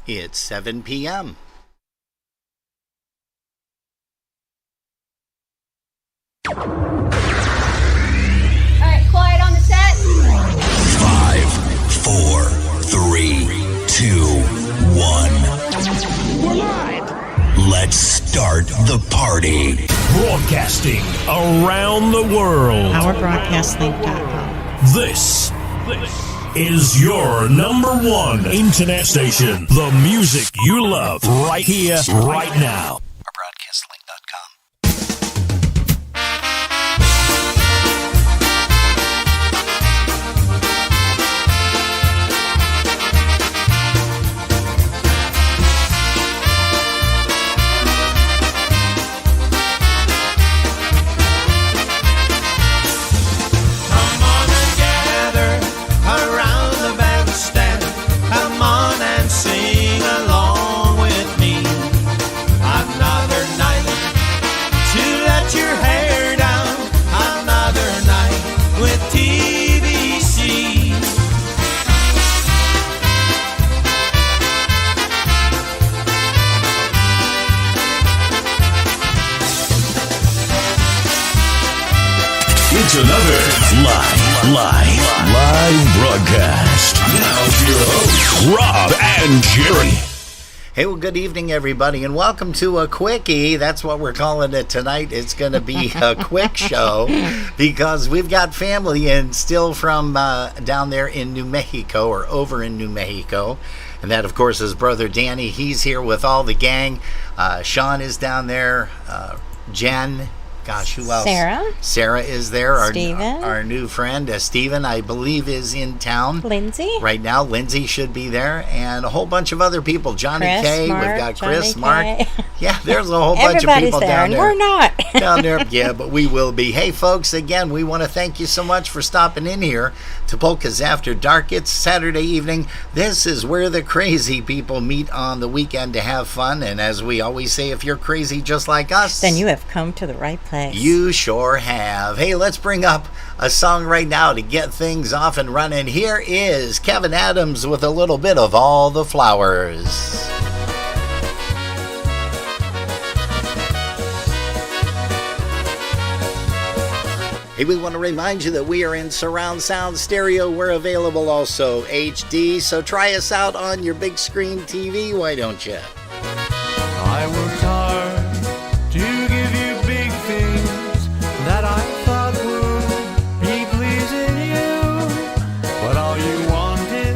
It's 7 p.m. All right, quiet on the set. 5, 4, 3, 2, 1. We're live. Let's start the party. Broadcasting around the world. OurBroadcastLink.com. This is your number one internet station. The music you love right here, right now. OurBroadcastLink.com. It's another live broadcast. Now your hosts, Rob and Jerry. Hey, well, good evening, everybody, and welcome to a quickie. That's what we're calling it tonight. It's going to be a quick show because we've got family and still from down there in New Mexico, or over in New Mexico. And that, of course, is Brother Danny. He's here with all the gang. Sean is down there. Jen. Gosh, who else? Sarah is there. Stephen. Our new friend. Stephen, I believe, is in town. Lindsay. Right now, Lindsay should be there. And a whole bunch of other people. Johnny Chris, K. Mark, We've got Chris, Johnny Mark. K. Yeah, there's a whole bunch of people there, down and there. we're not. Down there. Yeah, but we will be. Hey, folks, again, we want to thank you so much for stopping in here to Polkas After Dark. It's Saturday evening. This is where the crazy people meet on the weekend to have fun. And as we always say, if you're crazy just like us, Then you have come to the right place. you sure have. Hey, let's bring up a song right now to get things off and running. Here is Kevin Adams with a little bit of All the Flowers. Hey, we want to remind you that we are in surround sound stereo. We're available also HD, so try us out on your big screen TV, why don't you? I worked hard to give you big things that I thought would be pleasing you. But all you wanted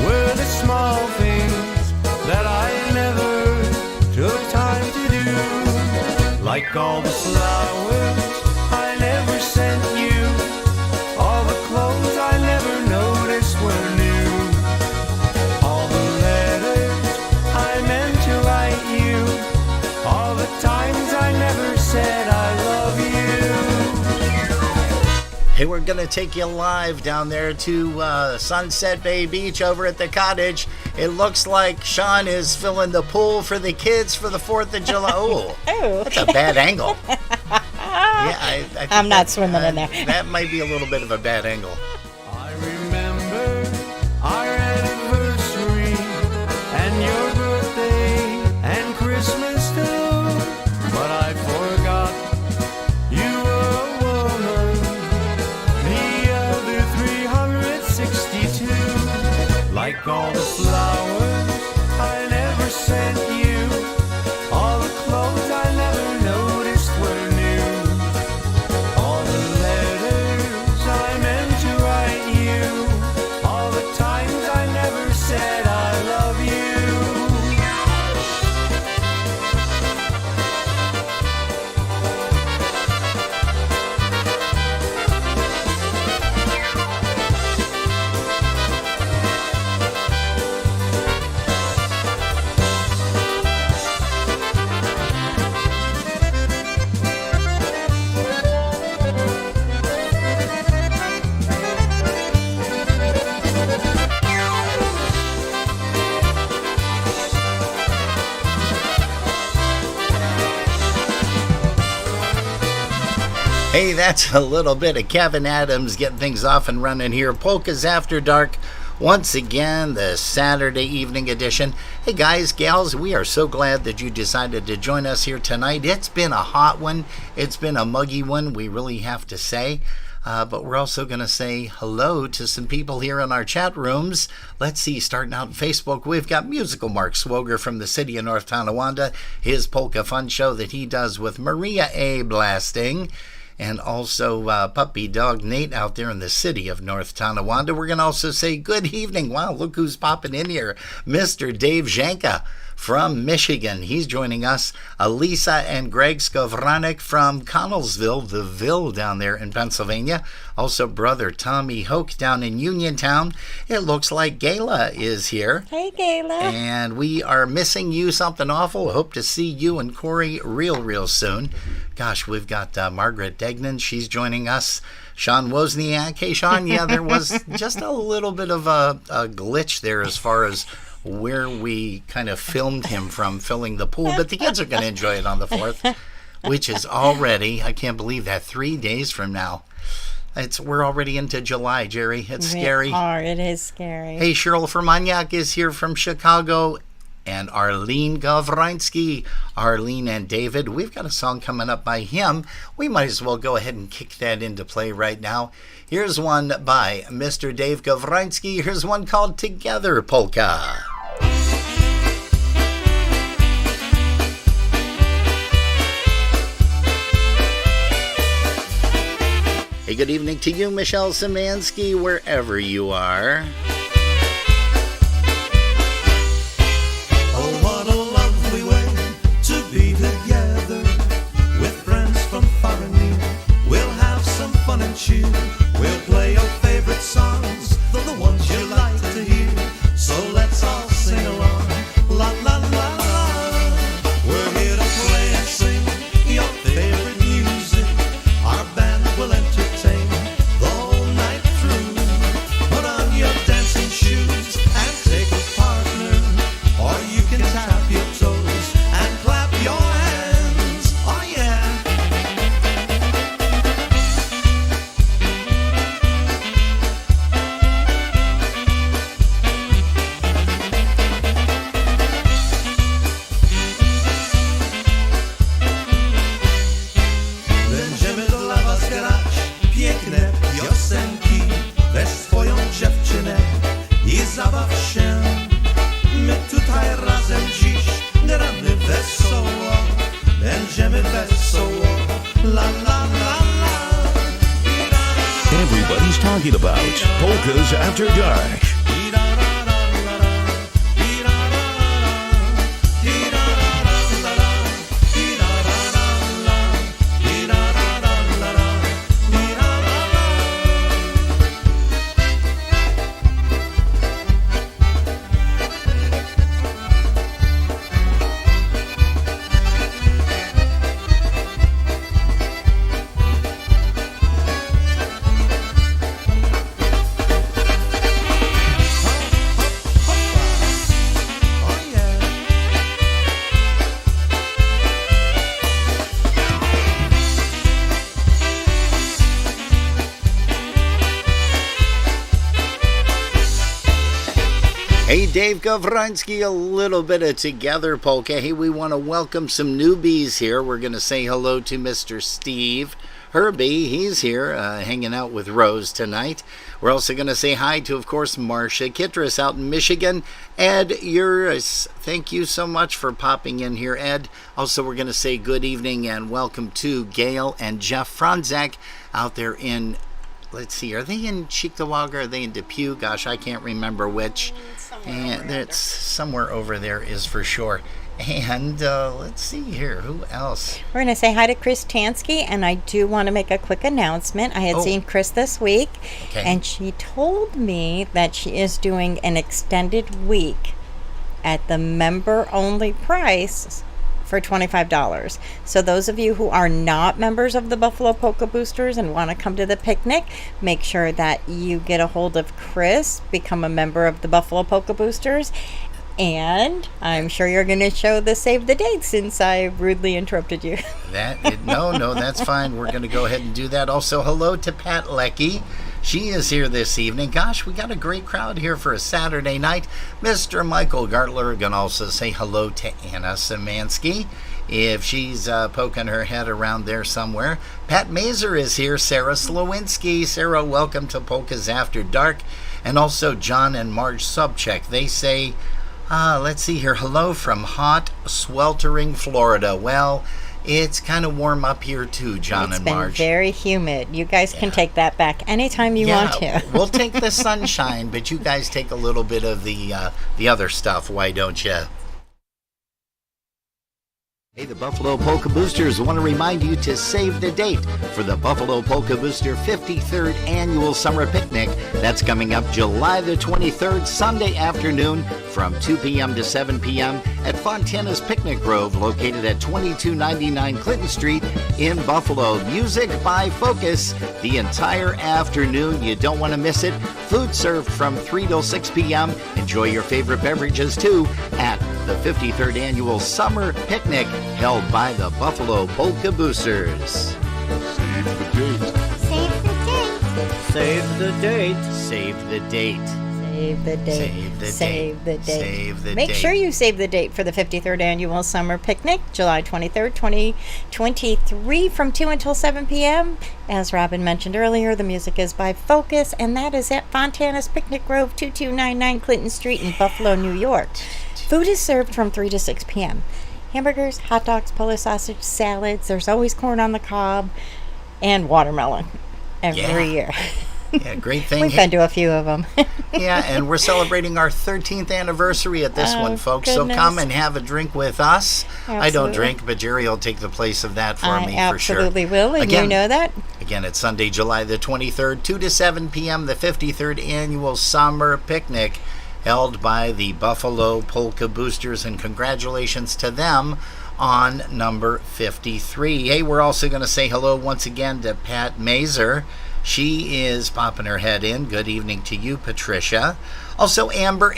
were the small things that I never took time to do. Like all the flowers I never sent you, all the clothes I never noticed were new, all the letters I meant to write you, all the times I never said I love you. Hey, we're going to take you live down there to Sunset Bay Beach over at the cottage. It looks like Sean is filling the pool for the kids for the 4th of July. Oh, that's a bad angle. Yeah, I think I'm not swimming in there. That might be a little bit of a bad angle. I remember our anniversary and your birthday and Christmas too, but I forgot you were a woman, the other 362. Like all the flowers I never sent you, all the clothes I never noticed were new, all the letters I meant to write you, all the times I never said I love you. Hey, that's a little bit of Kevin Adams getting things off and running here. Polkas After Dark once again, the Saturday evening edition. Hey guys, gals, we are so glad that you decided to join us here tonight. It's been a hot one. It's been a muggy one, we really have to say. But we're also going to say hello to some people here in our chat rooms. Let's see, starting out on Facebook, we've got Musical Mark Swoger from the city of North Tonawanda, his Polka Fun show that he does with Maria A. Blasting, and also Puppy Dog Nate out there in the city of North Tonawanda. We're going to also say good evening. Wow, look who's popping in here. Mr. Dave Janka from Michigan. He's joining us. Elisa and Greg Skovranek from Connellsville, the Ville down there in Pennsylvania. Also, brother Tommy Hoke down in Uniontown. It looks like Gayla is here. Hey, Gayla. And we are missing you something awful. Hope to see you and Corey real soon. Gosh, we've got Margaret Degnan. She's joining us. Sean Wozniak. Hey, Sean, yeah, there was just a little bit of a glitch there as far as where we kind of filmed him from filling the pool, but the kids are going to enjoy it on the 4th, which is already, I can't believe that, 3 days from now. We're already into July, Jerry. It's scary. It is scary. Hey, Cheryl Fermaniak is here from Chicago, and Arlene Gavrinsky. Arlene and David, we've got a song coming up by him. We might as well go ahead and kick that into play right now. Here's one by Mr. Dave Gavrinsky. Here's one called Together Polka. Hey, good evening to you, Michelle Szymanski, wherever you are. Oh, what a lovely way to be together with friends from far and near. We'll have some fun and cheer. We'll play your favorite songs, the ones you like to hear. So let's all sing along. La la la la. We're here to play and sing your favorite music. Our band will entertain the whole night through. Put on your dancing shoes and take a partner, or you can tap your toes and clap your hands. Oh yeah. Będziemy dla was grać piękne piosenki. Weź swoją dziewczynę i zabaw się. My tutaj razem dziś gramy wesoło. Będziemy wesoło. La la la la. Everybody's talking about Polkas After Dark. Hey, Dave Gavrinsky, a little bit of Together Polka. Hey, we want to welcome some newbies here. We're going to say hello to Mr. Steve Herbie. He's here hanging out with Rose tonight. We're also going to say hi to, of course, Marcia Kittredge out in Michigan. Ed Uris, thank you so much for popping in here, Ed. Also, we're going to say good evening and welcome to Gail and Jeff Franzak out there in, let's see, are they in Cheektowaga or are they in Depew? Gosh, I can't remember which. And it's somewhere over there is for sure. And let's see here, who else? We're going to say hi to Chris Tansky, and I do want to make a quick announcement. I had seen Chris this week, and she told me that she is doing an extended week at the member-only price for $25. So those of you who are not members of the Buffalo Polka Boosters and want to come to the picnic, make sure that you get a hold of Chris, become a member of the Buffalo Polka Boosters. And I'm sure you're going to show the save the date since I rudely interrupted you. No, that's fine. We're going to go ahead and do that. Also, hello to Pat Leckie. She is here this evening. Gosh, we got a great crowd here for a Saturday night. Mr. Michael Gartler going to also say hello to Anna Szymanski, if she's poking her head around there somewhere. Pat Mazer is here. Sarah Slowinski. Sarah, welcome to Polkas After Dark. And also John and Marge Subcheck. They say, let's see here. Hello from hot, sweltering Florida. Well, it's kind of warm up here too, John and Marge. It's been very humid. You guys can take that back anytime you want to. We'll take the sunshine, but you guys take a little bit of the other stuff. Why don't you? Hey, the Buffalo Polka Boosters want to remind you to save the date for the Buffalo Polka Booster 53rd Annual Summer Picnic. That's coming up July the 23rd, Sunday afternoon from 2 p.m. to 7 p.m. at Fontana's Picnic Grove, located at 2299 Clinton Street in Buffalo. Music by Focus the entire afternoon. You don't want to miss it. Food served from 3 till 6 p.m. Enjoy your favorite beverages, too, at the 53rd Annual Summer Picnic, held by the Buffalo Polka Boosters. Save the date. Save the date. Save the date. Save the date. Save the date. Save the Save the date. date. Save the Make date. sure you save the date for the 53rd Annual Summer Picnic, July 23rd, 2023, from 2 until 7 p.m. As Robin mentioned earlier, the music is by Focus, and that is at Fontana's Picnic Grove, 2299 Clinton Street in Buffalo, New York. Food is served from 3 to 6 p.m. Hamburgers, hot dogs, Polish sausage, salads. There's always corn on the cob, and watermelon every year. Yeah, great thing. We've been to a few of them. Yeah, and we're celebrating our 13th anniversary at this one, folks. Goodness. So come and have a drink with us. I don't Absolutely. drink, but Jerry will take the place of that for me I for sure. absolutely will, and you know that. Again, it's Sunday, July the 23rd, 2 to 7 p.m., the 53rd Annual Summer Picnic, held by the Buffalo Polka Boosters, and congratulations to them on number 53. Hey, we're also going to say hello once again to Pat Mazer. She is popping her head in. Good evening to you, Patricia. Also, Amber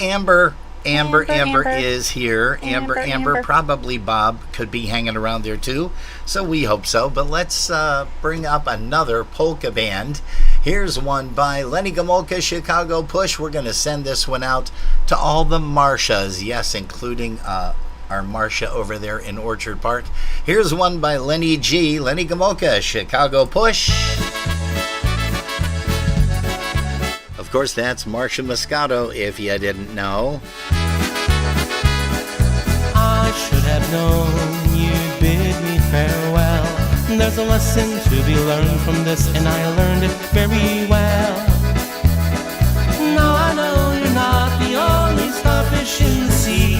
is here. Amber. Probably Bob could be hanging around there too. So we hope so. But let's bring up another polka band. Here's one by Lenny Gomulka, Chicago Push. We're going to send this one out to all the Marcias. Yes, including our Marcia over there in Orchard Park. Here's one by Lenny G. Lenny Gomulka, Chicago Push. Of course, that's Marcia Moscato, if you didn't know. I should have known you'd bid me farewell. There's a lesson to be learned from this, and I learned it very well. Now I know you're not the only starfish in the sea.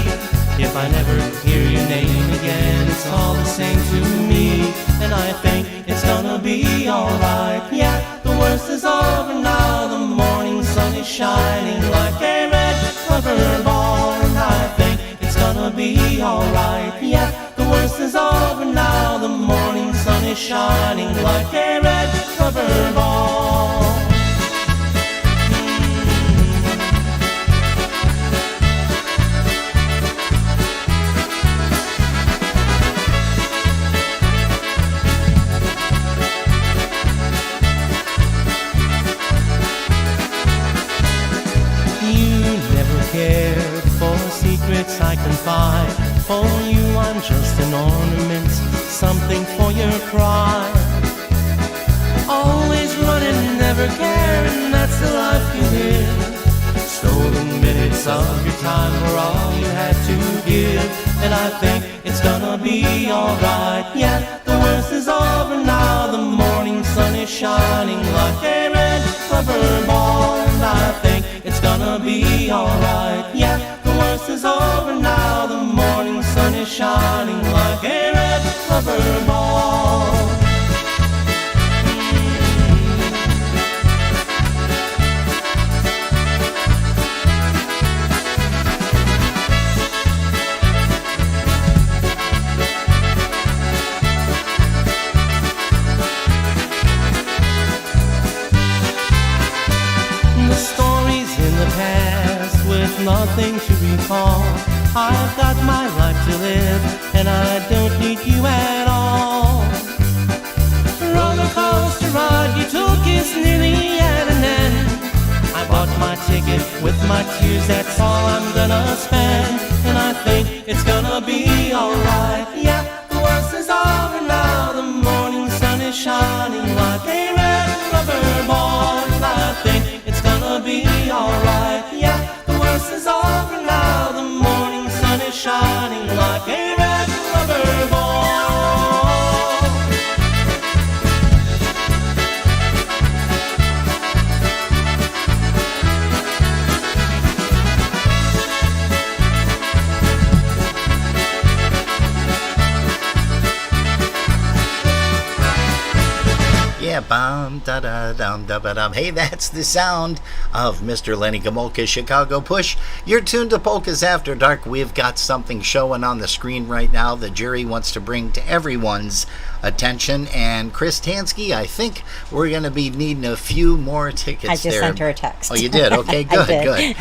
If I never hear your name again, it's all the same to me. And I think it's gonna be alright. Yeah, the worst is over now. The morning sun is shining like a red rubber ball. And I think it's gonna be alright. Yeah, the worst is over now. The morning sun is shining like a red rubber ball. Cared for secrets I confide. For you I'm just an ornament, something for your pride. Always running, never caring, that's the life you live. Stolen minutes of your time were all you had to give. And I think it's gonna be alright. Yeah, the worst is over now. The morning sun is shining like a red rubber ball. And I think it's gonna be alright. Yeah, the worst is over now. The morning sun is shining like a red rubber ball. The stories in the past with nothing to recall. I've got my life to live, and I don't need you at all. Roller coaster ride you took is nearly at an end. I bought my ticket with my tears, that's all I'm gonna spend. And I think it's gonna be alright. Yeah, the worst is over now, the morning sun is shining like a red rubber ball. And I think it's gonna be alright. Yeah, the worst is over now, the morning sun is shining like a red rubber ball. Yeah, bum, da da dum da ba dum. Hey, that's the sound of Mr. Lenny Gomolka's Chicago Push. You're tuned to Polkas After Dark. We've got something showing on the screen right now that Jerry wants to bring to everyone's attention. And Chris Tansky, I think we're going to be needing a few more tickets there. I just sent her a text. Oh, you did? Okay, good, did. good.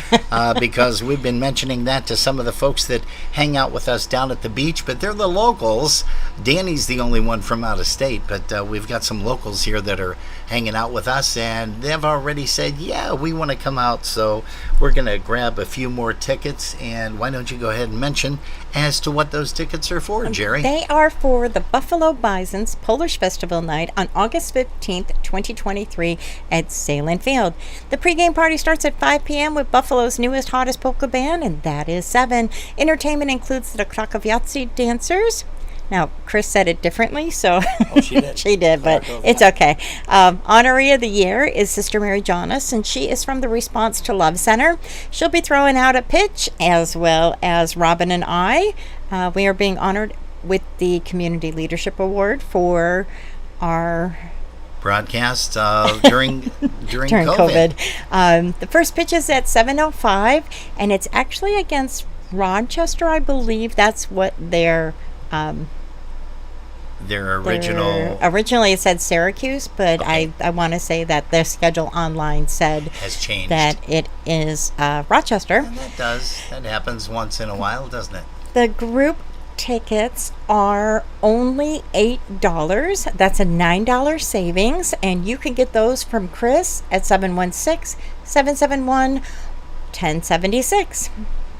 Because we've been mentioning that to some of the folks that hang out with us down at the beach, but they're the locals. Danny's the only one from out of state, but we've got some locals here that are hanging out with us, and they've already said, yeah, we want to come out, so we're going to grab a few more tickets. And why don't you go ahead and mention as to what those tickets are for, Jerry? They are for the Buffalo Bison's Polish Festival Night on August 15th, 2023 at Salem Field. The pregame party starts at 5 p.m. with Buffalo's newest, hottest polka band, and that is 7. Entertainment includes the Krakowiacy dancers. Now, Chris said it differently, so She did. she did, but it's okay. Honoree of the Year is Sister Mary Jonas, and she is from the Response to Love Center. She'll be throwing out a pitch, as well as Robin and I. We are being honored with the Community Leadership Award for our broadcast during COVID. The first pitch is at 7:05, and it's actually against Rochester, I believe. That's what their original. Originally, it said Syracuse, but Okay. I want to say that the schedule online said Has changed. that it is Rochester. And that does. That happens once in a while, doesn't it? The group tickets are only $8. That's a $9 savings, and you can get those from Chris at 716-771-1076.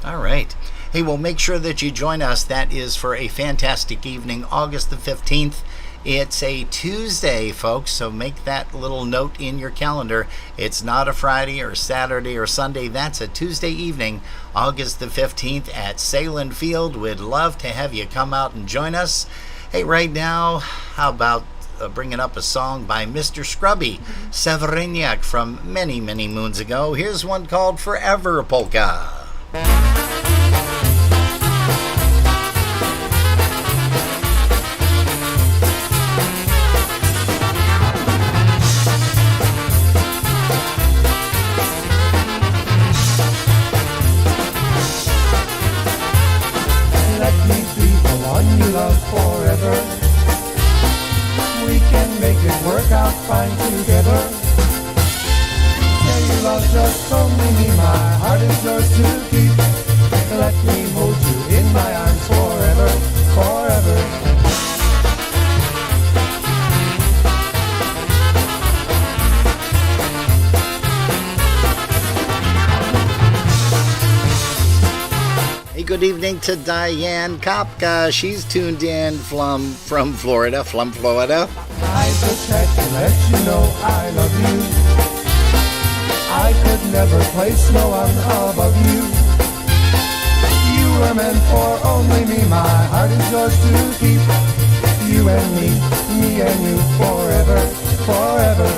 All right. Hey, well, make sure that you join us. That is for a fantastic evening, August the 15th. It's a Tuesday, folks, so make that little note in your calendar. It's not a Friday or Saturday or Sunday. That's a Tuesday evening, August the 15th at Salem Field. We'd love to have you come out and join us. Hey, right now, how about bringing up a song by Mr. Scrubby Severiniak from many, many moons ago. Here's one called Forever Polka. Let me be the one you love forever. We can make it work out fine together. Say you love just only me, my heart is yours to keep. Let me hold you in my arms forever, forever. Hey, good evening to Diane Kopka. She's tuned in from Florida, I just had to let you know I love you. I could never place no one above you. You were meant for only me, my heart is yours to keep. You and me and you forever, forever.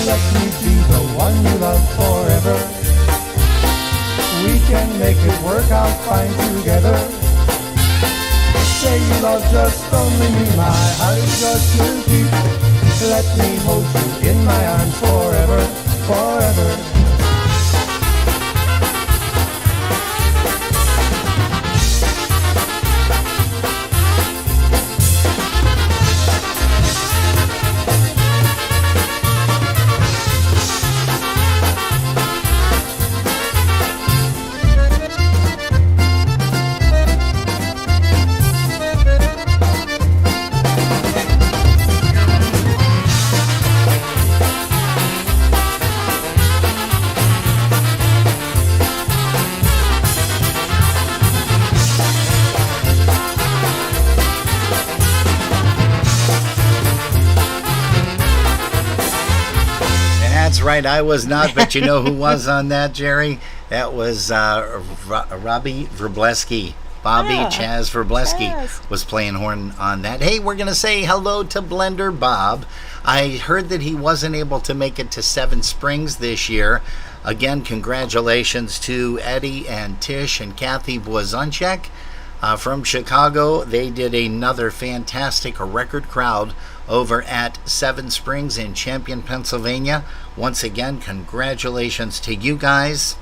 Let me be the one you love forever. We can make it work out fine together. Say you love just only me, my heart is yours to keep. Let me hold you in my arms forever, forever. right. I was not, but you know who was on that, Jerry? That was Robbie Verbleski. Bobby Chaz Verbleski was playing horn on that. Hey, we're going to say hello to Blender Bob. I heard that he wasn't able to make it to Seven Springs this year. Again, congratulations to Eddie and Tish and Kathy Błazonczek from Chicago. They did another fantastic record crowd over at Seven Springs in Champion, Pennsylvania. Once again, congratulations to you guys.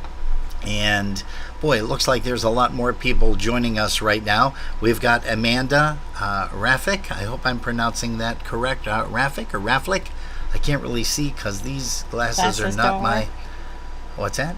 And boy, it looks like there's a lot more people joining us right now. We've got Amanda Rafik. I hope I'm pronouncing that correct. Rafik or Raflik? I can't really see because these glasses are not my... Work. What's that?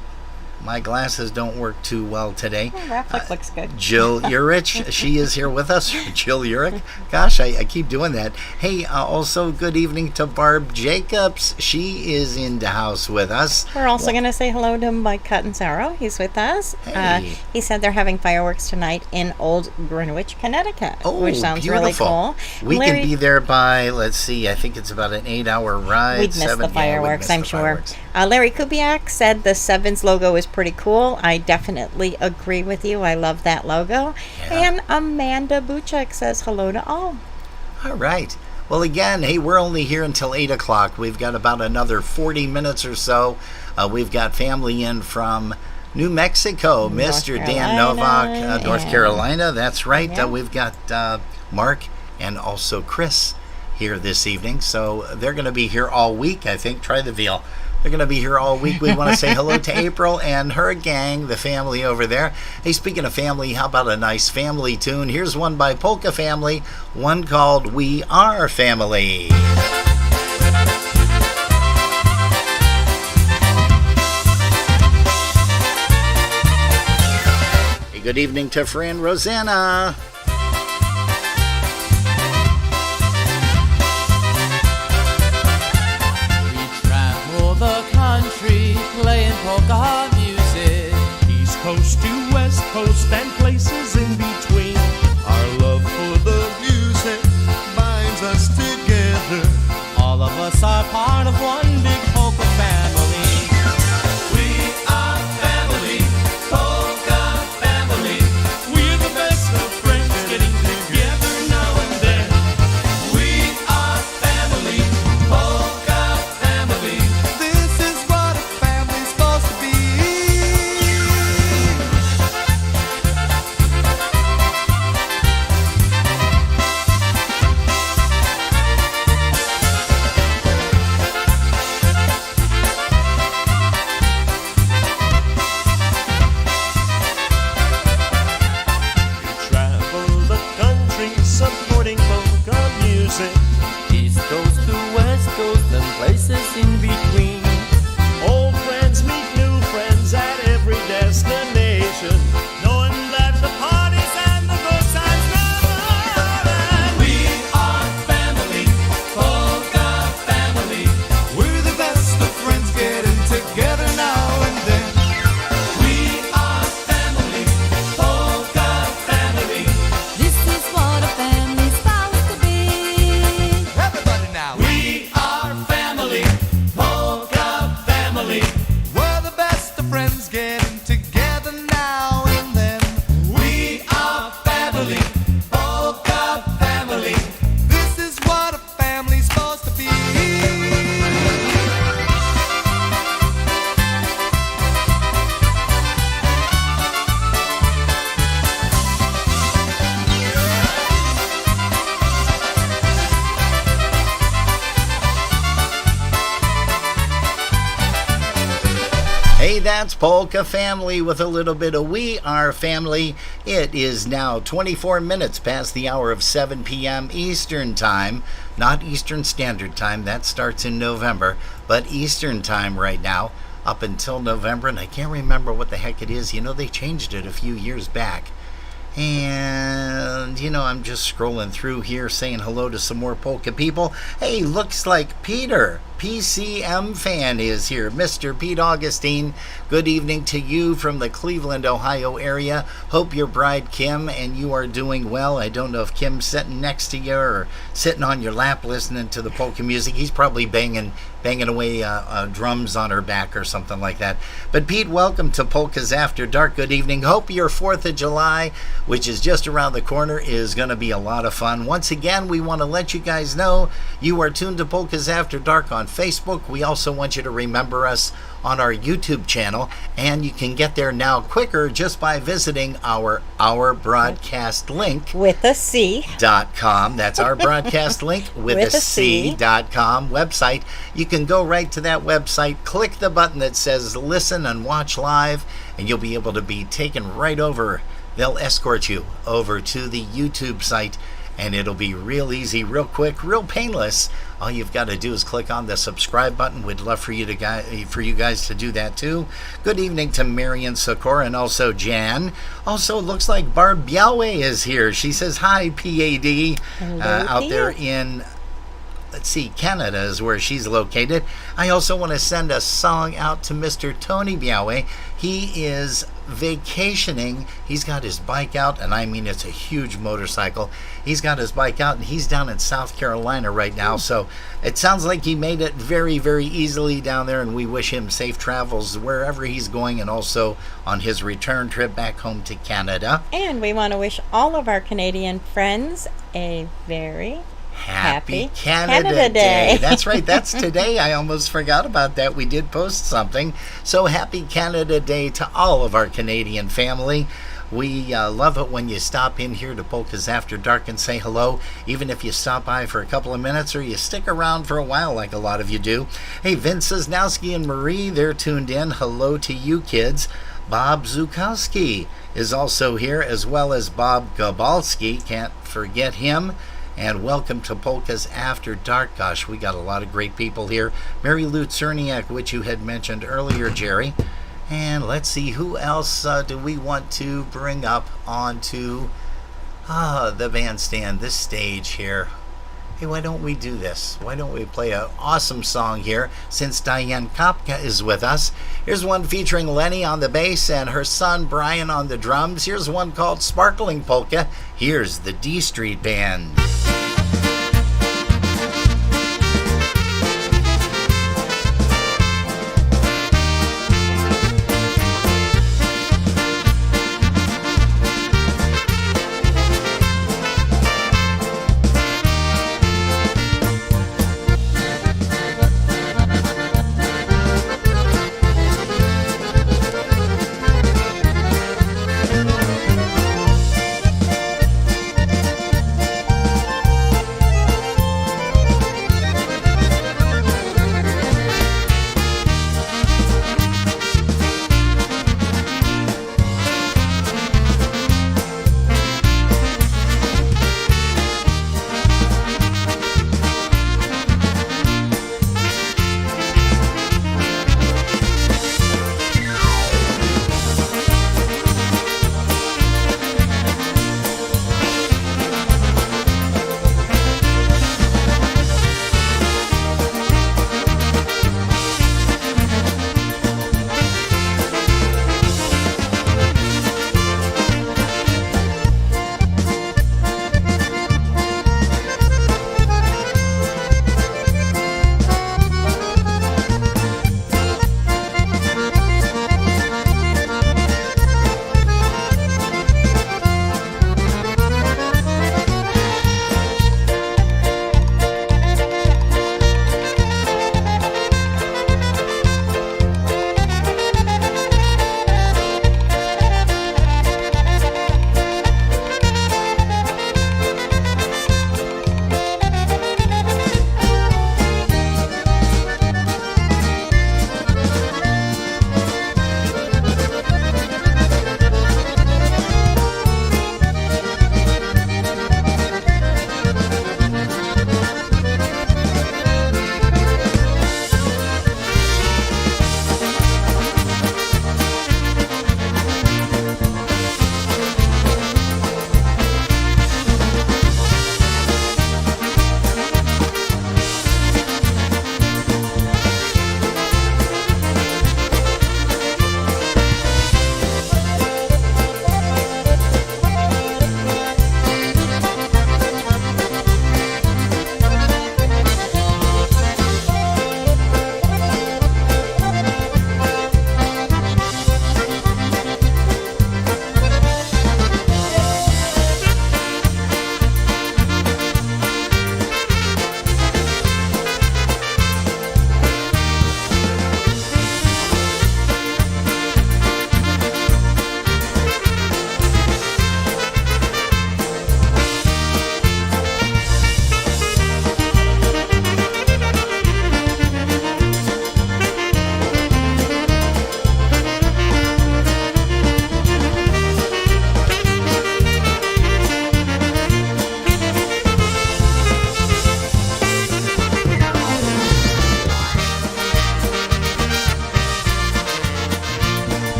My glasses don't work too well today. Raflik looks good. Jill Urich, she is here with us. Jill Urich. Gosh, I keep doing that. Hey, also good evening to Barb Jacobs. She is in the house with us. We're also going to say hello to Mike Catanzaro. He's with us. Hey. He said they're having fireworks tonight in Old Greenwich, Connecticut, Oh, which sounds beautiful. really cool. We Larry, can be there by, let's see, I think it's about an 8-hour ride. We'd miss the fireworks, I'm sure. Larry Kubiak said the Sevens logo is pretty cool. I definitely agree with you. I love that logo. Yeah. And Amanda Buchek says hello to all. All right. Well, again, hey, we're only here until 8 o'clock. We've got about another 40 minutes or so. We've got family in from New Mexico, Mr. Dan Novak, North Carolina. That's right. Yeah. We've got Mark and also Chris here this evening. So they're going to be here all week, I think. Try the veal. They're going to be here all week. We want to say hello to April and her gang, the family over there. Hey, speaking of family, how about a nice family tune? Here's one by Polka Family, one called We Are Family. Hey, good evening to friend Rosanna. The country playing polka music, East Coast to West Coast and places in between. our love for the music binds us together. All of us are part of one big polka family. We are family, polka family. We're the best of friends getting together now and then. We are family, polka family. This is what a family's supposed to be. Travel the country supporting polka music. East Coast to West Coast and places in between. Old friends meet new friends at every destination, knowing that the parties and the good times never end. We are family, polka family. We're the best of friends getting together now and then. We are family, polka family. This is what a family's supposed to be. Everybody now. We are family, polka family. We're the best of friends getting together now and then. We are family, polka family. This is what a family's supposed to be. Hey, that's Polka Family with a little bit of We Are Family. It is now 24 minutes past the hour of 7 p.m. Eastern Time. Not Eastern Standard Time, that starts in November, but Eastern Time right now, up until November, and I can't remember what the heck it is. You know, they changed it a few years back. And, you know, I'm just scrolling through here saying hello to some more polka people. Hey, looks like Peter PCM fan is here. Mr. Pete Augustine, good evening to you from the Cleveland, Ohio area. Hope your bride Kim and you are doing well. I don't know if Kim's sitting next to you or sitting on your lap listening to the polka music. He's probably banging away drums on her back or something like that. But Pete, welcome to Polkas After Dark. Good evening. Hope your 4th of July, which is just around the corner, is going to be a lot of fun. Once again, we want to let you guys know you are tuned to Polkas After Dark on Facebook. We also want you to remember us on our YouTube channel, and you can get there now quicker just by visiting our broadcast link With a C. .com. That's our broadcast link with a C.com website. You can go right to that website, click the button that says listen and watch live, and you'll be able to be taken right over. They'll escort you over to the YouTube site, and it'll be real easy, real quick, real painless. All you've got to do is click on the subscribe button. We'd love for you guys to do that too. Good evening to Marion Sikora and also Jan. Also, looks like Barb Biawe is here. She says hi, PAD. Out there in, let's see, Canada is where she's located. I also want to send a song out to Mr. Tony Biawe. He is vacationing. He's got his bike out, and I mean it's a huge motorcycle. He's got his bike out, and he's down in South Carolina right now. So it sounds like he made it very, very easily down there, and we wish him safe travels wherever he's going, and also on his return trip back home to Canada. And we want to wish all of our Canadian friends a very Happy Canada Day. That's right. That's today. I almost forgot about that. We did post something. So happy Canada Day to all of our Canadian family. We love it when you stop in here to Polkas After Dark and say hello, even if you stop by for a couple of minutes or you stick around for a while like a lot of you do. Hey, Vince Cisnowski and Marie, they're tuned in. Hello to you kids. Bob Zukowski is also here, as well as Bob Gabalski. Can't forget him. And welcome to Polkas After Dark. Gosh, we got a lot of great people here. Mary Lou Czerniak, which you had mentioned earlier, Jerry. And let's see, who else do we want to bring up onto the bandstand, this stage here. Hey, why don't we do this? Why don't we play an awesome song here since Diane Kopka is with us? Here's one featuring Lenny on the bass and her son Brian on the drums. Here's one called Sparkling Polka. Here's the D Street Band.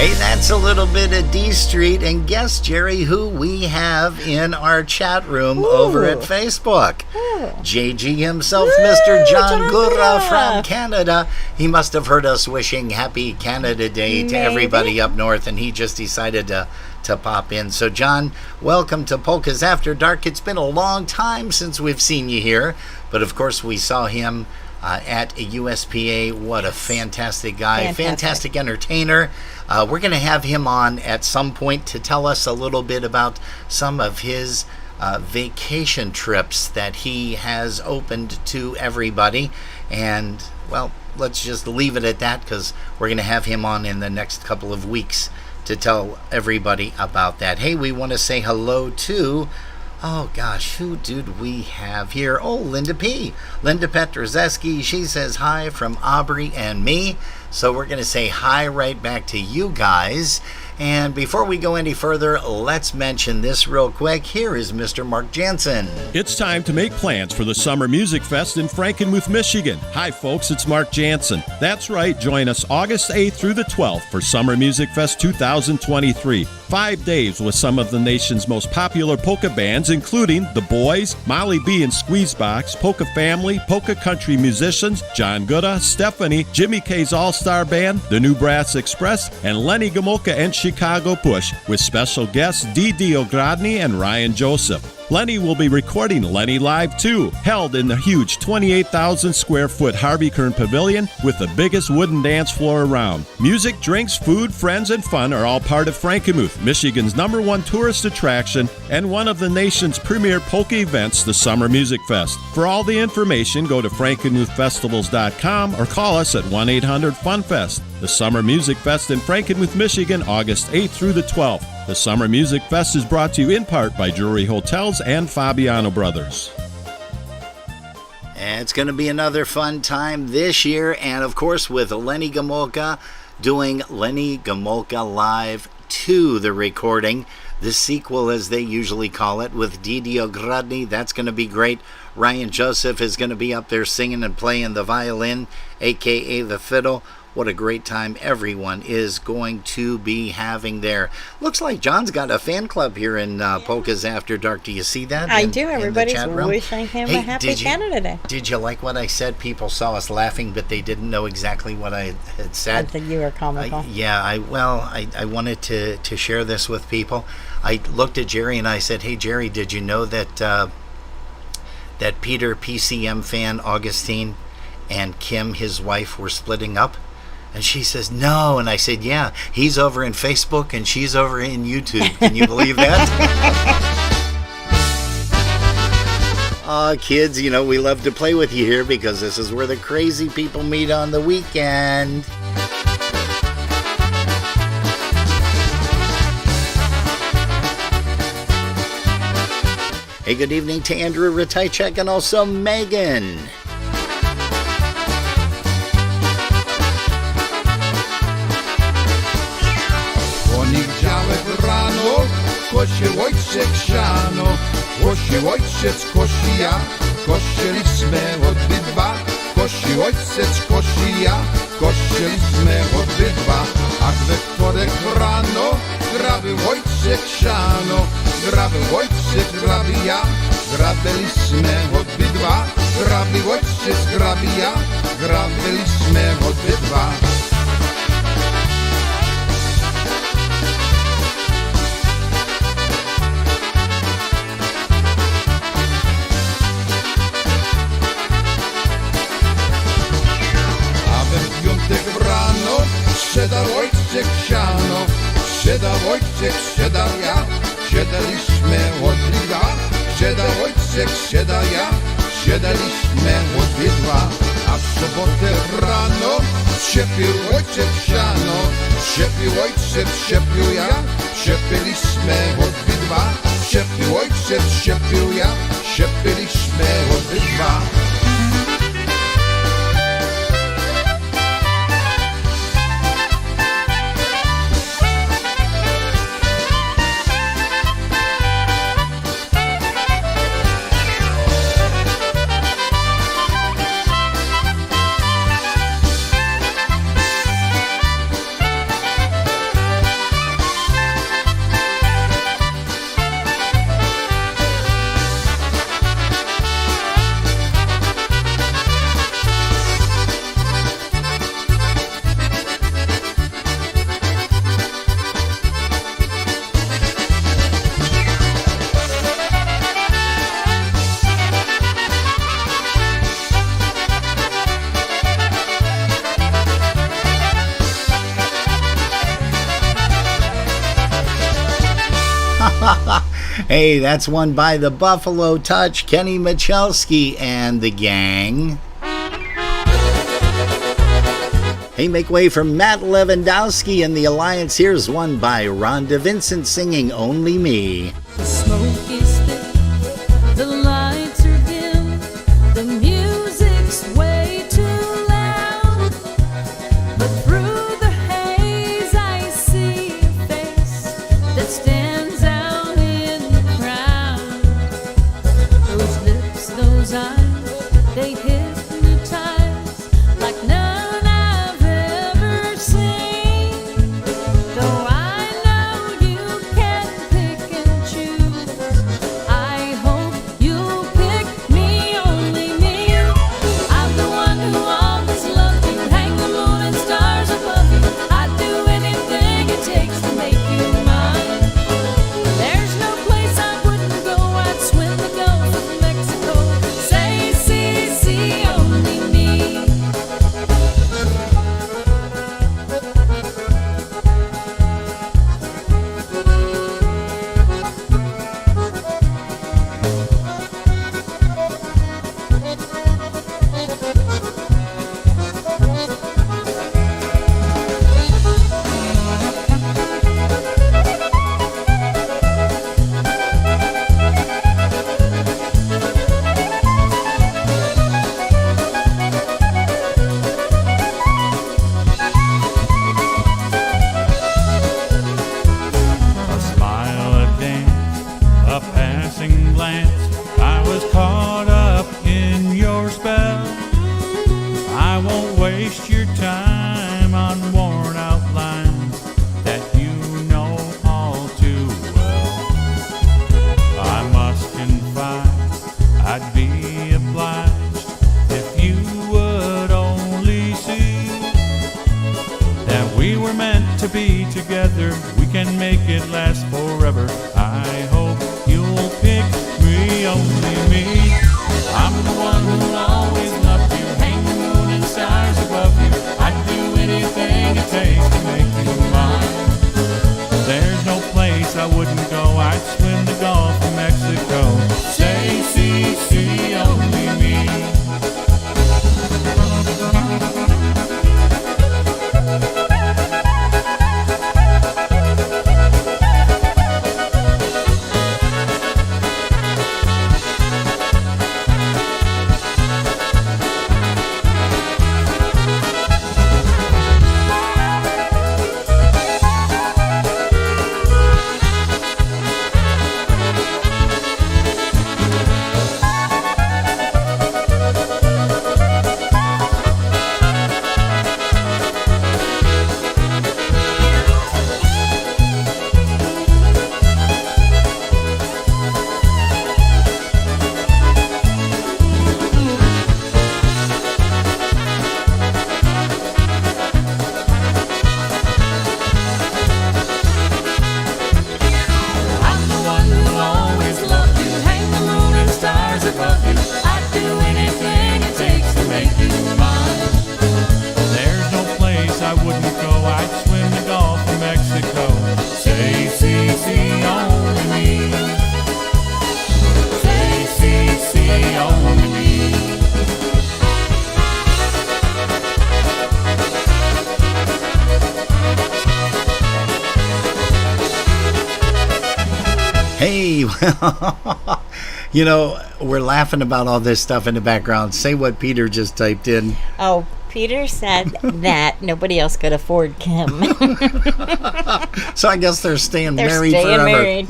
Hey, that's a little bit of D Street. And guess, Jerry, who we have in our chat room over at Facebook? JG himself, Mr. John Gura from Canada. He must have heard us wishing Happy Canada Day to everybody up north, and he just decided to pop in. So, John, welcome to Polkas After Dark. It's been a long time since we've seen you here, but of course we saw him at a USPA. What a fantastic guy, fantastic entertainer. We're going to have him on at some point to tell us a little bit about some of his vacation trips that he has opened to everybody. And, well, let's just leave it at that, because we're going to have him on in the next couple of weeks to tell everybody about that. Hey, we want to say hello to, oh gosh, who did we have here? Oh, Linda P. Linda Petrozeski. She says hi from Aubrey and me. So we're going to say hi right back to you guys. And before we go any further, let's mention this real quick. Here is Mr. Mark Jansen. It's time to make plans for the Summer Music Fest in Frankenmuth, Michigan. Hi, folks, it's Mark Jansen. That's right, join us August 8th through the 12th for Summer Music Fest 2023. 5 days with some of the nation's most popular polka bands, including The Boys, Molly B and Squeezebox, Polka Family, Polka Country musicians, John Gutta, Stephanie, Jimmy K's All-Star Band, The New Brass Express, and Lenny Gomulka and Chicago Push, with special guests Didi Ogrodny and Ryan Joseph. Lenny will be recording Lenny Live 2, held in the huge 28,000 square foot Harvey Kern Pavilion with the biggest wooden dance floor around. Music, drinks, food, friends, and fun are all part of Frankenmuth, Michigan's #1 tourist attraction and one of the nation's premier polka events, the Summer Music Fest. For all the information, go to frankenmuthfestivals.com or call us at 1-800-FUN-FEST. The Summer Music Fest in Frankenmuth, Michigan, August 8th through the 12th. The Summer Music Fest is brought to you in part by Drury Hotels and Fabiano Brothers. And it's going to be another fun time this year, and of course with Lenny Gomulka doing Lenny Gomulka Live 2, the recording, the sequel as they usually call it, with Didi Ogrodny. That's going to be great. Ryan Joseph is going to be up there singing and playing the violin, aka the fiddle. What a great time everyone is going to be having there. Looks like John's got a fan club here in Polkas After Dark. Do you see that? I do. Everybody's wishing him a happy Canada Day. Did you like what I said? People saw us laughing, but they didn't know exactly what I had said. I think you were comical. I wanted to share this with people. I looked at Jerry and I said, hey, Jerry, did you know that that Peter PCM fan Augustine and Kim, his wife, were splitting up? And she says, no. And I said, yeah, he's over in Facebook and she's over in YouTube. Can you believe that? Aw, kids, you know, we love to play with you here because this is where the crazy people meet on the weekend. Hey, good evening to Andrew Ratajczak and also Megan. Poniedziałek rano, kosie ojciec siano, kosie ojciec, kosi ja, kosieliśmy obydwa, kosi ojciec, kosi ja, kosieliśmy obydwa, a we wtorek rano, graby ojciec siano, graby ojciec, graby ja, grabeliśmy obydwa, graby ojciec, graby ja, grabeliśmy obydwa. Rano, siadał ojciec siano, siadał ojciec, siadał ja, siadaliśmy obydwa, siadał ojciec, siadał ja, siadaliśmy obydwa, a w sobotę rano siepił ojciec siano, siepił ojciec, siepił ja, siepiliśmy obydwa, siepił ojciec, siepił ja, siepiliśmy obydwa. Hey, that's one by the Buffalo Touch, Kenny Michalski and the gang. Hey, make way for Matt Lewandowski and the Alliance. Here's one by Rhonda Vincent singing Only Me. The smoke is thick, the lights are dim, the music's way too loud. But through the haze I see a face that stands out in the crowd. Those lips, those eyes, they hypnotize like none I've ever seen. Though I know you can pick and choose, I hope you'll pick me, only me. I'm the one who always loved you, hang the moon and stars above you. I'd do anything it takes to make you mine. There's no place I wouldn't go, I'd swim the Gulf of Mexico. Say, see, see, only me. A smile, a dance, a passing glance. I was caught up in your spell. I won't waste your time on worn out lines that you know all too well. I must confide, I'd be obliged if you would only see that we were meant to be together. We can make it last forever. I hope you'll pick me, only me. I'm the one who'll always love you, hang the moon and stars above you. I'd do anything it takes to make you mine. There's no place I wouldn't go, I'd swim the Gulf of Mexico. Say, see, see, only me. I'm the one who'll always love you, hang the moon and stars above you. I'd do anything it takes to make you mine. There's no place I wouldn't go, I'd swim the Gulf of Mexico. Say, see, see, only me. Say, see, see, only me. Hey, you know, we're laughing about all this stuff in the background. Say what Peter just typed in. Oh, Peter said that nobody else could afford Kim. So I guess they're staying They're married staying forever. married,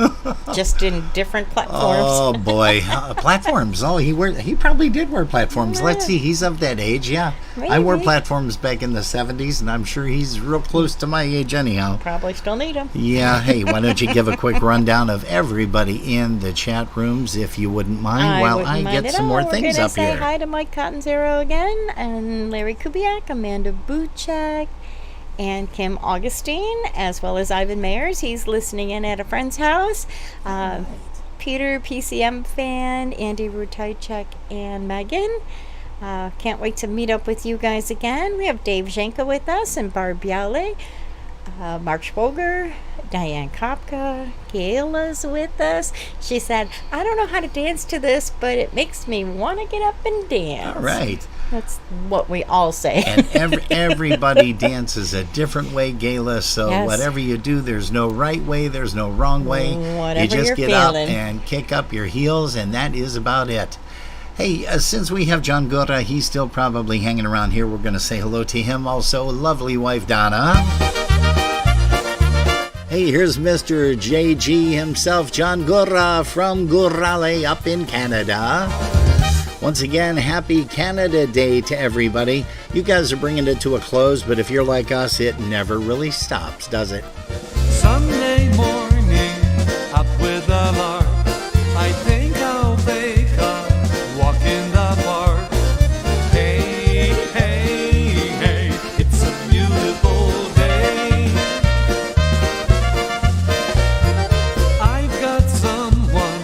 just in different platforms. Oh boy, platforms. Oh, he probably did wear platforms. Let's see, he's of that age. Yeah, I wore Maybe. platforms back in the 70s, and I'm sure he's real close to my age anyhow. Probably still need them. Yeah. Hey, why don't you give a quick rundown of everybody in the chat rooms, if you wouldn't mind, while I get some more things up We're gonna here. say hi to Mike Cotton Zero again, and Larry Kubiak, Amanda Buchek, and Kim Augustine, as well as Ivan Mayers. He's listening in at a friend's house. Peter, PCM fan, Andy Rutajczak, and Megan. Can't wait to meet up with you guys again. We have Dave Zhenka with us and Barb Biale, Mark Schwoger, Diane Kopka. Gayla's with us. She said, I don't know how to dance to this, but it makes me want to get up and dance. All right. That's what we all say. And everybody dances a different way, Gayla. So Yes. whatever you do, there's no right way, there's no wrong way. Whatever you just you're get up feeling. and kick up your heels, and that is about it. Hey, since we have John Gora, he's still probably hanging around here. We're going to say hello to him. Also, lovely wife Donna. Hey, here's Mr. JG himself, John Gora from Gorale up in Canada. Once again, happy Canada Day to everybody. You guys are bringing it to a close, but if you're like us, it never really stops, does it? Sunday morning, up with a lark. I think I'll take a walk in the park. Hey, hey, hey, it's a beautiful day. I've got someone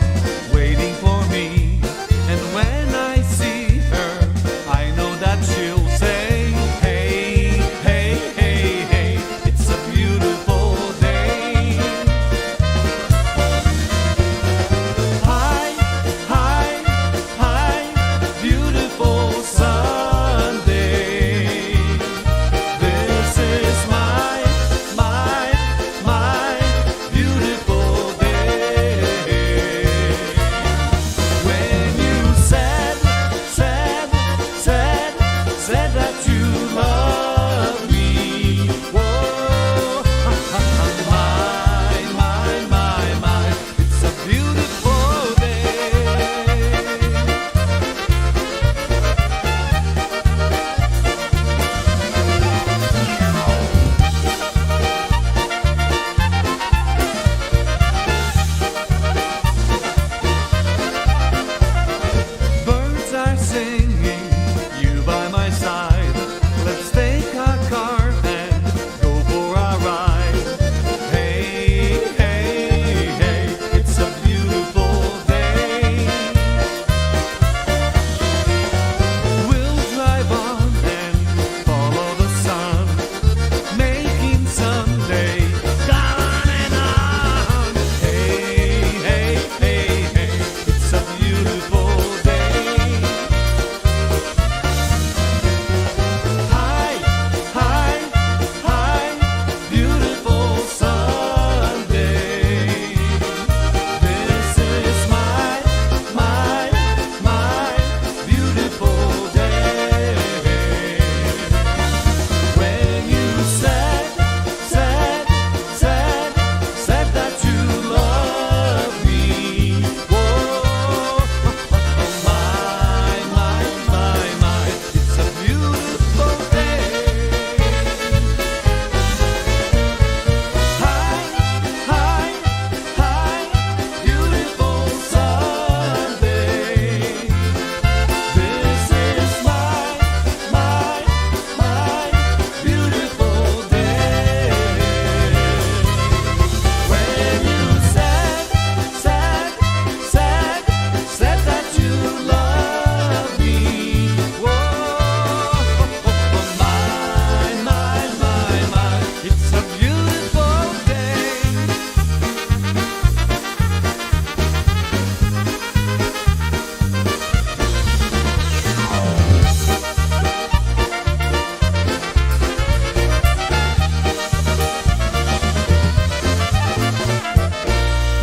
waiting for me, and when I see her, I know that she'll say, hey, hey, hey, hey, it's a beautiful day. Hi, hi, hi, beautiful Sunday. This is my beautiful day. When you said that you love me, whoa, my, it's a beautiful day. Birds are singing, you by my side. Let's take a car and go for a ride. Hey, hey, hey, it's a beautiful day. We'll drive on and follow the sun, making Sunday go on and on. Hey, hey, hey, hey, it's a beautiful day. Hi, hi, hi, beautiful Sunday. This is my beautiful day. When you said that you love me, whoa, my, it's a beautiful day. Hi, beautiful Sunday. This is my beautiful day. When you said that you love me, whoa, my, it's a beautiful day.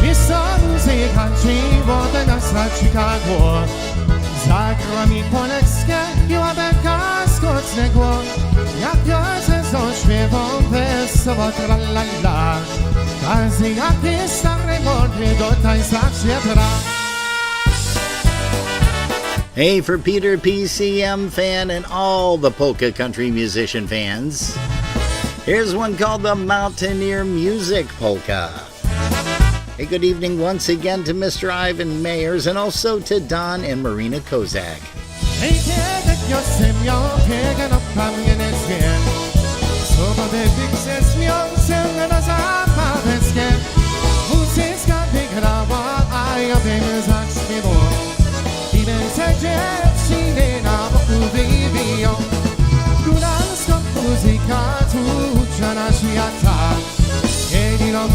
Niechcący country, wodę nas na Chicago. Zagrała mi polskie i łabęka skocznego. Jak piosen zaśpiewą wesoło tralala. Każdy jak stary mądry do tańca się bra. Hey, for Peter PCM fan and all the polka country musician fans, here's one called the Mountaineer Music Polka. Hey, good evening once again to Mr. Ivan Mayers and also to Don and Marina Kozak. Hej, kiedy wiosem ją biegę na kamienie zwier. Swobody wykse śmiącym na zapaweckie. Muzyka wygrała, a ja bym zaśpiewał. I będzie dziewczyny na boku wybiją. Królewska muzyka tu ucza na świata. Kiedy nam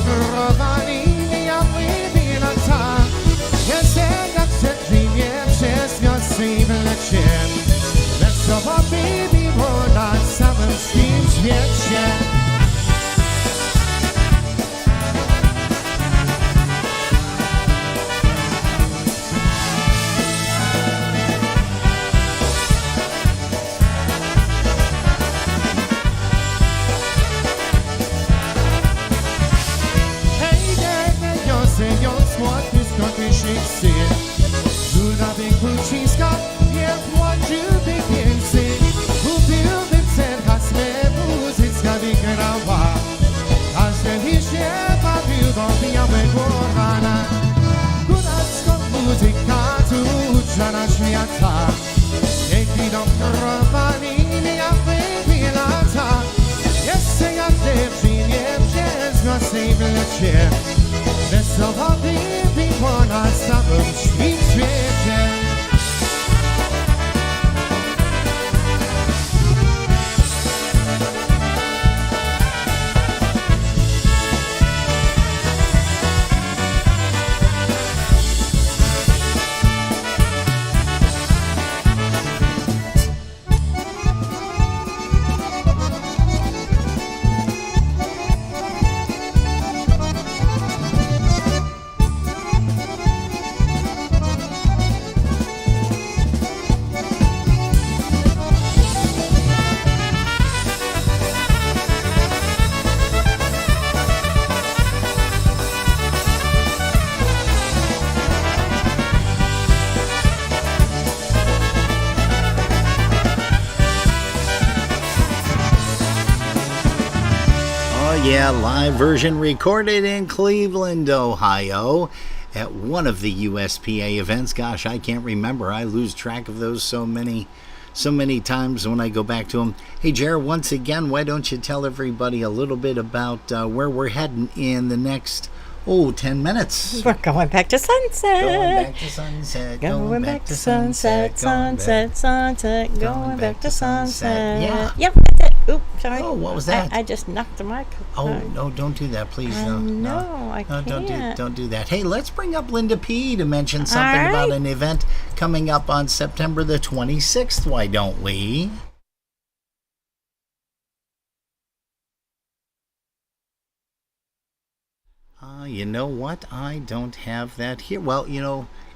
mixy. Luda wykuciska, jest młodzi pieniędzy. Kupił ten hasle, muzyka wygrała. Każdy wiśnie bawił do białego rana. Góracka muzyka tu uczana świata. Niech do krowani jak wypije lata. Jeszcze jak dziewczynie przez nosy w lecie. Wesoło wybiło na całym świecie. Yeah, live version recorded in Cleveland, Ohio at one of the USPA events. Gosh, I can't remember. I lose track of those so many times when I go back to them. Hey, Jared, once again, why don't you tell everybody a little bit about where we're heading in the next 10 minutes. We're going back to sunset. Going back to sunset. Going back to sunset. Sunset. Sunset. Going back to sunset. Yeah. Yep, that's it. Oops, sorry. Oh, what was that? I just knocked the microphone. Oh, no, don't do that, please. No, I can't. Don't do that. Hey, let's bring up Linda P. to mention something about an event coming up on September the 26th. Why don't we? You know what? I don't have that here. Well,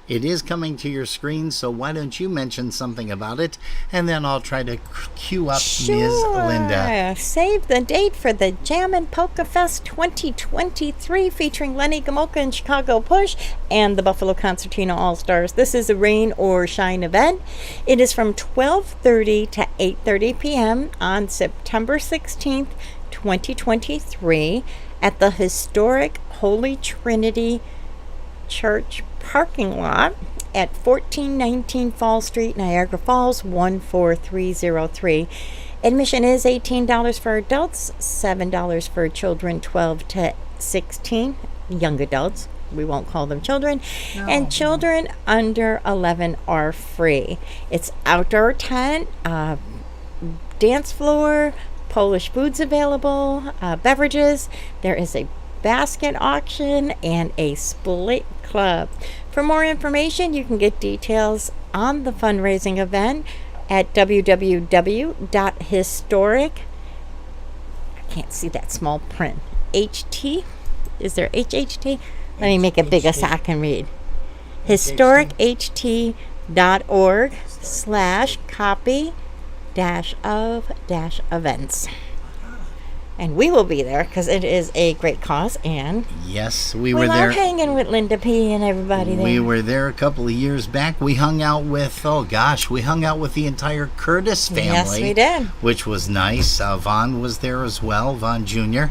it is coming to your screen, so why don't you mention something about it, and then I'll try to cue up Ms. Linda. Save the date for the Jammin' Polka Fest 2023 featuring Lenny Gomolka and Chicago Push and the Buffalo Concertina All-Stars. This is a rain or shine event. It is from 12:30 to 8:30 p.m. on September 16th, 2023 at the historic Holy Trinity Church parking lot at 1419 Fall Street, Niagara Falls, 14303. Admission is $18 for adults, $7 for children 12 to 16, young adults. We won't call them children. No. And children under 11 are free. It's outdoor tent, dance floor, Polish foods available, beverages. There is a basket auction and a split club. For more information, you can get details on the fundraising event at www.historic. I can't see that small print. HT? Is there HHT? Let me make it bigger so I can read. historicht.org/copy-of-events. And we will be there because it is a great cause. And yes, we were there. We love hanging with Linda P. and everybody there. We were there a couple of years back. We hung out with, the entire Curtis family. Yes, we did. Which was nice. Vaughn was there as well, Vaughn Jr.,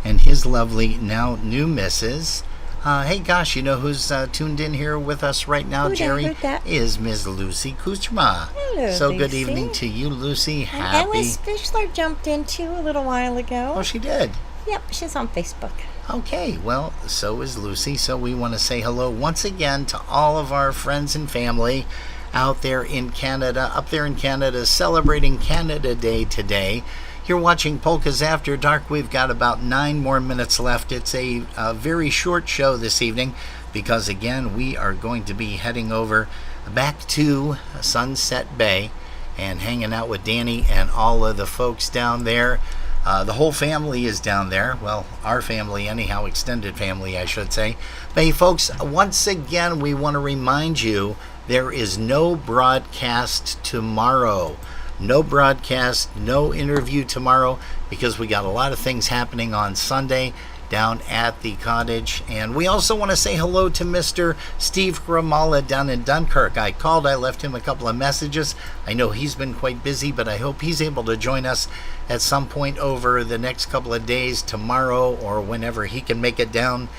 and his lovely, now new missus. Hey, gosh, you know who's tuned in here with us right now, Jerry? Is Ms. Lucy Kuchma. Hello, so Lucy. Good evening to you, Lucy. And Alice Fischler jumped in, too, a little while ago. Oh, she did? Yep, she's on Facebook. Okay, well, so is Lucy. So we want to say hello once again to all of our friends and family out there in Canada, up there in Canada, celebrating Canada Day today. You're watching Polkas After Dark. We've got about 9 more minutes left. It's a very short show this evening because, again, we are going to be heading over back to Sunset Bay and hanging out with Danny and all of the folks down there. The whole family is down there. Well, our family anyhow, extended family, I should say. But hey, folks, once again, we want to remind you there is no broadcast tomorrow. No broadcast, no interview tomorrow because we got a lot of things happening on Sunday. down at the cottage. And we also want to say hello to Mr. Steve Gramala down in Dunkirk. I called, I left him a couple of messages. I know he's been quite busy, but I hope he's able to join us at some point over the next couple of days, tomorrow or whenever he can make it down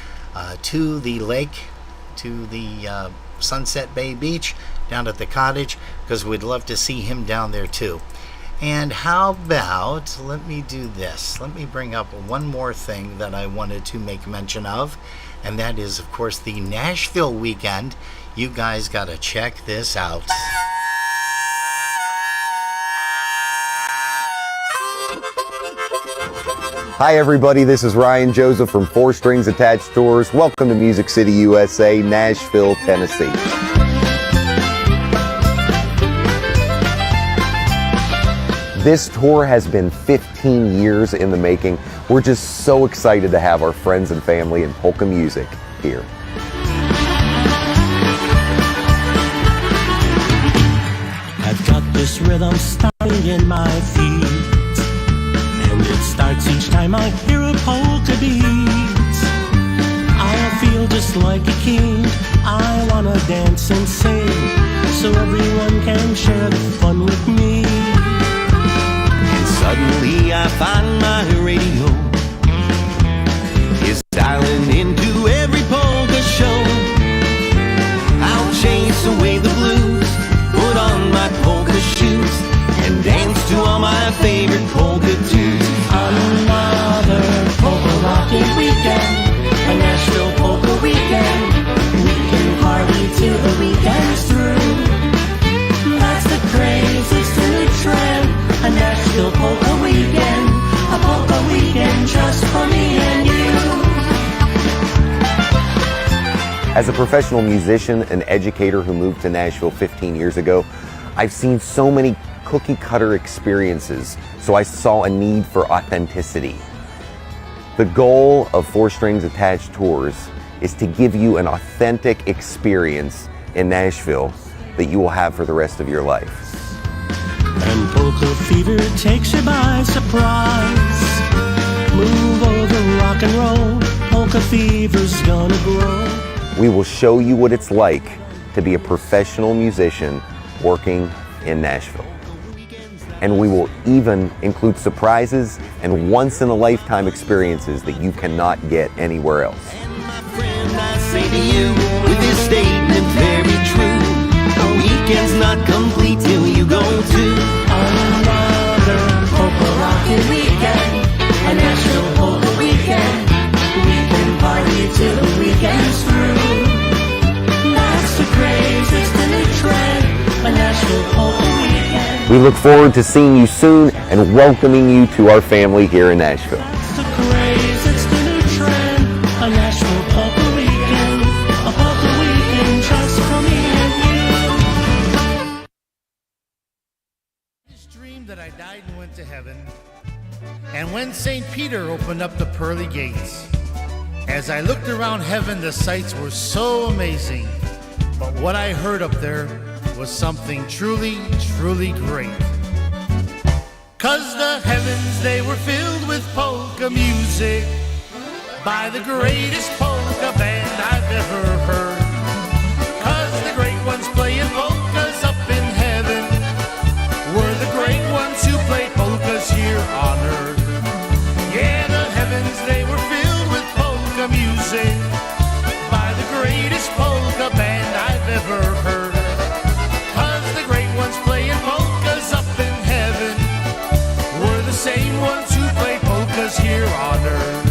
to the lake, to the Sunset Bay Beach, down at the cottage, because we'd love to see him down there too. And how about, let me do this. Let me bring up one more thing that I wanted to make mention of, and that is, of course, the Nashville weekend. You guys got to check this out. Hi everybody, this is Ryan Joseph from Four Strings Attached Tours. Welcome to Music City, USA, Nashville, Tennessee. This tour has been 15 years in the making. We're just so excited to have our friends and family in polka music here. I've got this rhythm starting in my feet, and it starts each time I hear a polka beat. I feel just like a king, I wanna dance and sing, so everyone can share the fun with me. Suddenly I find my radio is dialing into every polka show. I'll chase away the blues, put on my polka shoes, and dance to all my favorite polka tunes. Another polka rocking weekend, a Nashville polka weekend. We can party till the weekend's through. That's the craziest new trend. A Nashville polka weekend, a polka weekend just for me and you. As a professional musician and educator who moved to Nashville 15 years ago, I've seen so many cookie cutter experiences, so I saw a need for authenticity. The goal of Four Strings Attached Tours is to give you an authentic experience in Nashville that you will have for the rest of your life. And polka fever takes you by surprise. Move over, rock and roll, polka fever's gonna grow. We will show you what it's like to be a professional musician working in Nashville. And we will even include surprises and once-in-a-lifetime experiences that you cannot get anywhere else. And my friend, I say to you, with this statement very true, a weekend's not complete till you go to another polka rocking weekend, a Nashville polka weekend. We can party till the weekend's through. That's the craziest new trend, a Nashville polka weekend. We look forward to seeing you soon and welcoming you to our family here in Nashville. That's the craziest new trend, a Nashville polka weekend, a polka weekend just for me and you. This dream that I died and went to heaven, and when St. Peter opened up the pearly gates, as I looked around heaven, the sights were so amazing, but what I heard up there was something truly, truly great. 'Cause the heavens, they were filled with polka music by the greatest polka band I've ever heard. 'Cause the great ones playing polkas up in heaven were the great ones who played polkas here on earth. Yeah, the heavens, they were filled with polka music by the greatest polka band I've ever heard. 'Cause the great ones playing polkas up in heaven were the same ones who played polkas here on earth.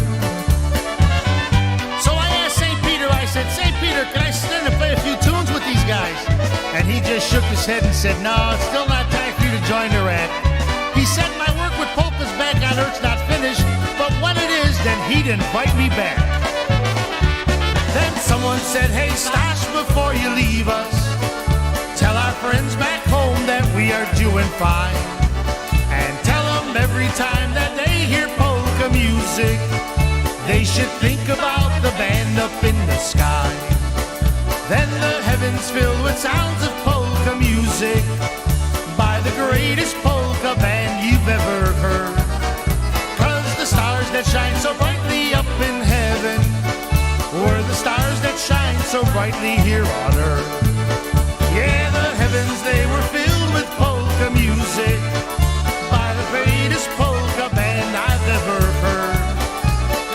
So I asked St. Peter, I said, St. Peter, can I sit in and play a few tunes with these guys? And he just shook his head and said, no, it's still not time for you to join the rat. He said, my work with polkas back on Earth's not finished, but when it is, then he'd invite me back. Then someone said, hey, Stash, before you leave us, tell our friends back home that we are doing fine. And tell them every time that they hear polka music, they should think about the band up in the sky. Then the heavens fill with sounds of polka music by the greatest polka band you've ever heard. 'Cause the stars that shine so brightly up in heaven so brightly here on earth. Yeah, the heavens, they were filled with polka music by the greatest polka band I've ever heard.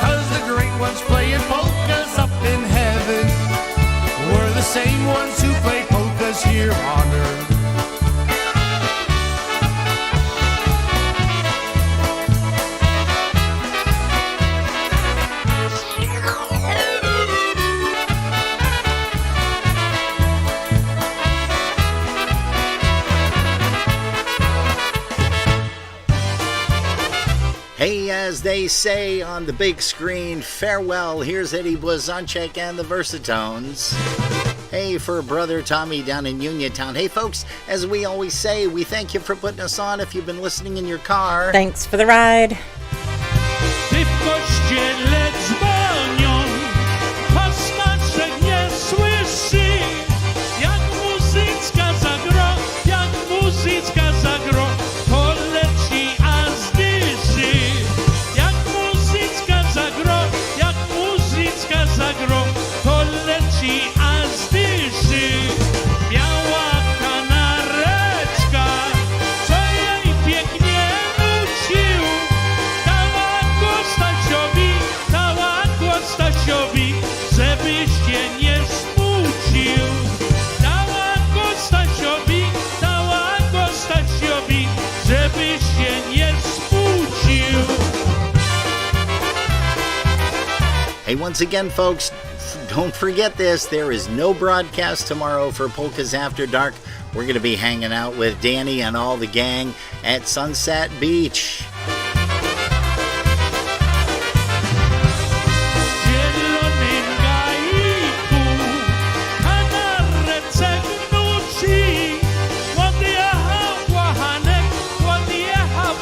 'Cause the great ones playing polkas up in heaven were the same ones who play polkas here on earth. Hey, as they say on the big screen, farewell. Here's Eddie Blazonczyk and the Versatones. Hey, for brother Tommy down in Uniontown. Hey, folks, as we always say, we thank you for putting us on if you've been listening in your car. Thanks for the ride. Ty w kościele dzwonią, pasterze nie słyszy, jak muzyczka zagro, to leci aż dyszy. Jak muzyczka zagro, to leci aż dyszy. Biała kanareczka, co jej pięknie nucił, dała głos Stasiowi, żebyś się nie smucił. Dała głos Stasiowi, żebyś się nie smucił. Hey, once again, folks, don't forget this. There is no broadcast tomorrow for Polkas After Dark. We're going to be hanging out with Danny and all the gang at Sunset Beach. Zielonym gajku, kanareczek nuci, odjechał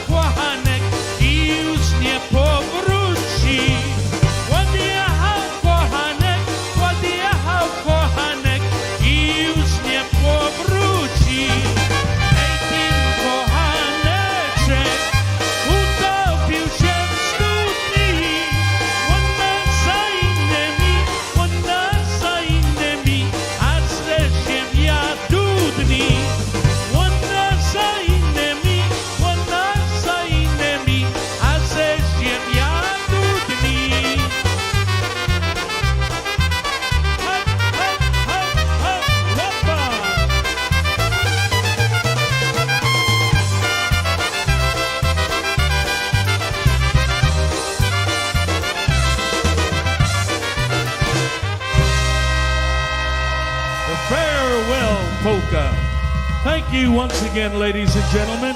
płachanek i już nie powróci. Odjechał płachanek i już nie powróci. Ej, tym kochaneczek utopił się w studni. Ona za innymi, a że ziemia dudni. Ona za innymi, a że ziemia dudni. Hop, hop, hop, hop, hopa. The farewell polka. Thank you once again, ladies and gentlemen.